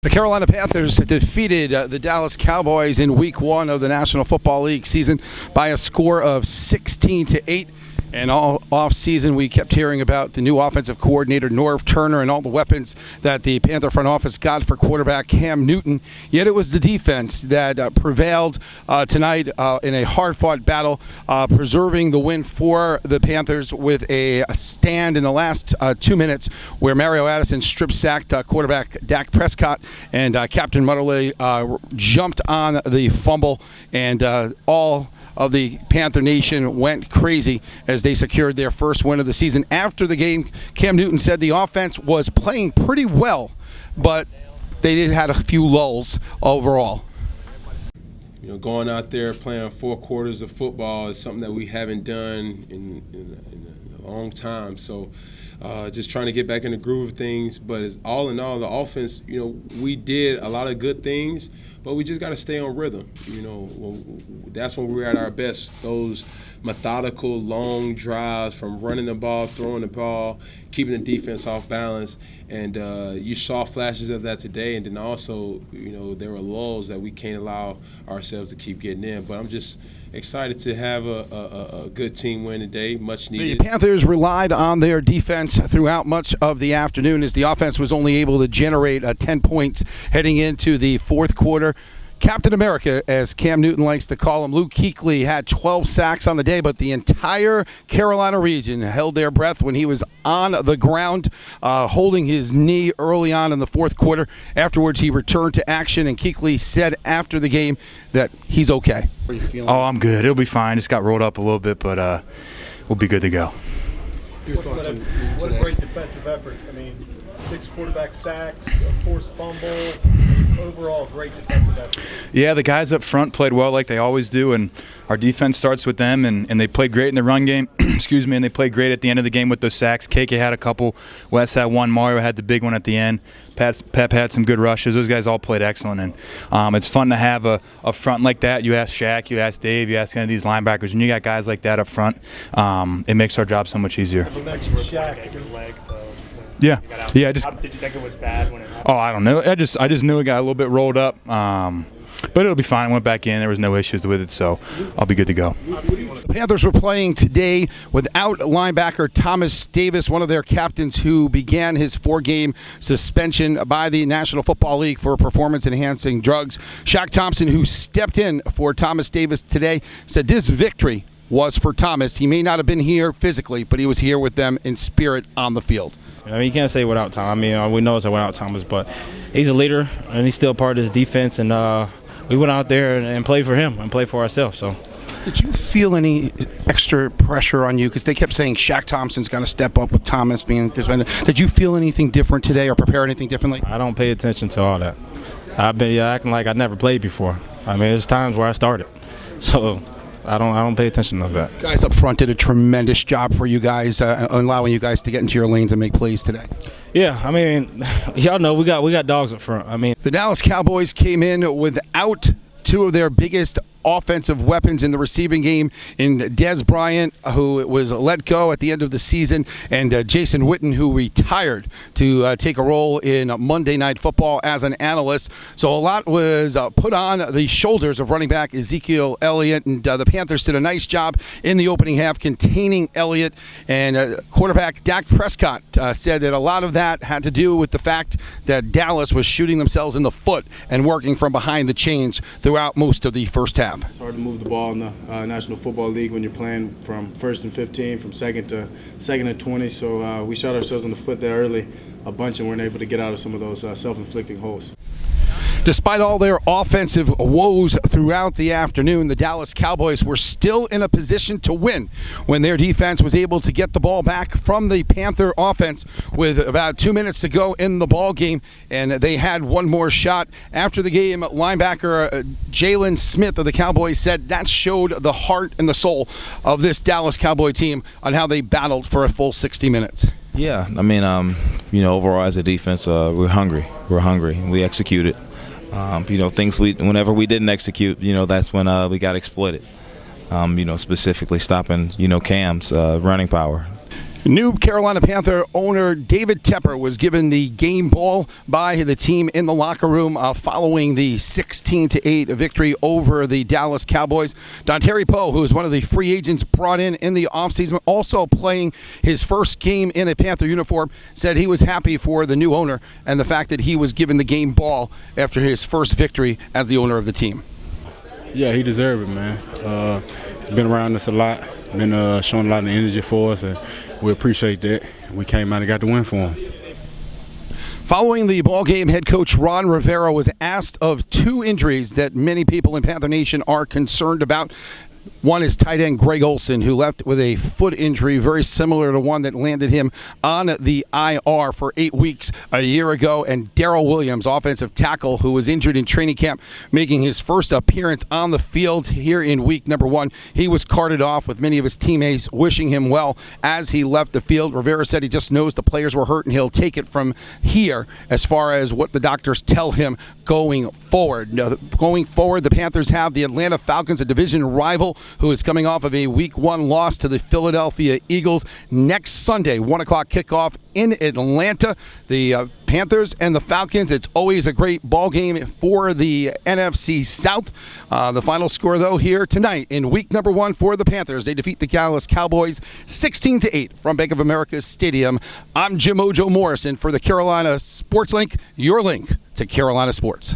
The Carolina Panthers defeated the Dallas Cowboys in Week 1 of the National Football League season by a score of 16-8. And all off-season, we kept hearing about the new offensive coordinator, Norv Turner, and all the weapons that the Panther front office got for quarterback Cam Newton. Yet it was the defense that prevailed tonight in a hard-fought battle, preserving the win for the Panthers with a stand in the last 2 minutes where Mario Addison strip-sacked quarterback Dak Prescott, and Captain Mutterley jumped on the fumble, and all of the Panther Nation went crazy as they secured their first win of the season. After the game, Cam Newton said the offense was playing pretty well, but they did have a few lulls overall. You know, going out there playing 4 quarters of football is something that we haven't done in a long time. So just trying to get back in the groove of things. But it's, all in all, the offense, you know, we did a lot of good things, but we just got to stay on rhythm. You know, that's when we're at our best. Those methodical, long drives from running the ball, throwing the ball, keeping the defense off balance. And you saw flashes of that today. And then also, you know, there were lulls that we can't allow ourselves to keep getting in. But I'm just excited to have a good team win today, much needed. The Panthers relied on their defense throughout much of the afternoon as the offense was only able to generate 10 points heading into the fourth quarter. Captain America, as Cam Newton likes to call him, Luke Kuechly had 12 sacks on the day, but the entire Carolina region held their breath when he was on the ground, holding his knee early on in the fourth quarter. Afterwards, he returned to action, and Kuechly said after the game that he's okay. How are you feeling? Oh, I'm good. It'll be fine. Just got rolled up a little bit, but we'll be good to go. What a great defensive effort. I mean, 6 quarterback sacks, a forced fumble. Overall, great defensive effort. Yeah, the guys up front played well like they always do, and our defense starts with them, and they played great in the run game, excuse me, and they played great at the end of the game with those sacks. KK had a couple, Wes had one, Mario had the big one at the end, Pep had some good rushes. Those guys all played excellent, and it's fun to have a front like that. You ask Shaq, you ask Dave, you ask any of these linebackers, and you got guys like that up front, it makes our job so much easier. You mentioned Shaq. Good leg, though. Yeah. Did you think it was bad when it happened? Oh, I don't know. I just knew it got a little bit rolled up, but it'll be fine. I went back in. There was no issues with it, so I'll be good to go. The Panthers were playing today without linebacker Thomas Davis, one of their captains who began his 4-game suspension by the National Football League for performance-enhancing drugs. Shaq Thompson, who stepped in for Thomas Davis today, said this victory was for Thomas. He may not have been here physically, but he was here with them in spirit on the field. I mean, you can't say without Tom. I mean, we know it's without Thomas, but he's a leader, and he's still part of his defense. And we went out there and played for him and played for ourselves. So, did you feel any extra pressure on you? Because they kept saying Shaq Thompson's going to step up with Thomas being suspended. Did you feel anything different today or prepare anything differently? I don't pay attention to all that. I've been acting like I never played before. I mean, there's times where I started. So I don't pay attention to that. Guys up front did a tremendous job for you guys, allowing you guys to get into your lanes and make plays today. Yeah, I mean, y'all know we got dogs up front. I mean, the Dallas Cowboys came in without 2 of their biggest offensive weapons in the receiving game in Dez Bryant, who was let go at the end of the season, and Jason Witten, who retired to take a role in Monday Night Football as an analyst. So a lot was put on the shoulders of running back Ezekiel Elliott, and the Panthers did a nice job in the opening half containing Elliott. And quarterback Dak Prescott said that a lot of that had to do with the fact that Dallas was shooting themselves in the foot and working from behind the chains throughout most of the first half. It's hard to move the ball in the National Football League when you're playing from 1st and 15, from 2nd and 20. So we shot ourselves in the foot there early a bunch and weren't able to get out of some of those self-inflicting holes. Despite all their offensive woes throughout the afternoon, the Dallas Cowboys were still in a position to win when their defense was able to get the ball back from the Panther offense with about 2 minutes to go in the ball game, and they had one more shot. After the game, linebacker Jalen Smith of the Cowboys said that showed the heart and the soul of this Dallas Cowboy team on how they battled for a full 60 minutes. Yeah, I mean, overall as a defense, we're hungry. We executed. Things whenever we didn't execute, that's when we got exploited. Specifically stopping, Cam's running power. New Carolina Panther owner David Tepper was given the game ball by the team in the locker room following the 16-8 victory over the Dallas Cowboys. Dontari Poe, who is one of the free agents brought in the offseason, also playing his first game in a Panther uniform, said he was happy for the new owner and the fact that he was given the game ball after his first victory as the owner of the team. Yeah, he deserved it, man. He's been around us a lot, been showing a lot of energy for us, and we appreciate that. We came out and got the win for him. Following the ball game, head coach Ron Rivera was asked of two injuries that many people in Panther Nation are concerned about. One is tight end Greg Olsen, who left with a foot injury very similar to one that landed him on the IR for 8 weeks a year ago. And Darrell Williams, offensive tackle, who was injured in training camp, making his first appearance on the field here in week number 1. He was carted off with many of his teammates wishing him well as he left the field. Rivera said he just knows the players were hurt and he'll take it from here as far as what the doctors tell him going forward. Now, going forward, the Panthers have the Atlanta Falcons, a division rival, who is coming off of a Week 1 loss to the Philadelphia Eagles. Next Sunday, 1 o'clock kickoff in Atlanta. The Panthers and the Falcons, it's always a great ball game for the NFC South. The final score, though, here tonight in Week number 1 for the Panthers. They defeat the Dallas Cowboys 16-8 from Bank of America Stadium. I'm Jim Ojo Morrison for the Carolina Sports Link, your link to Carolina sports.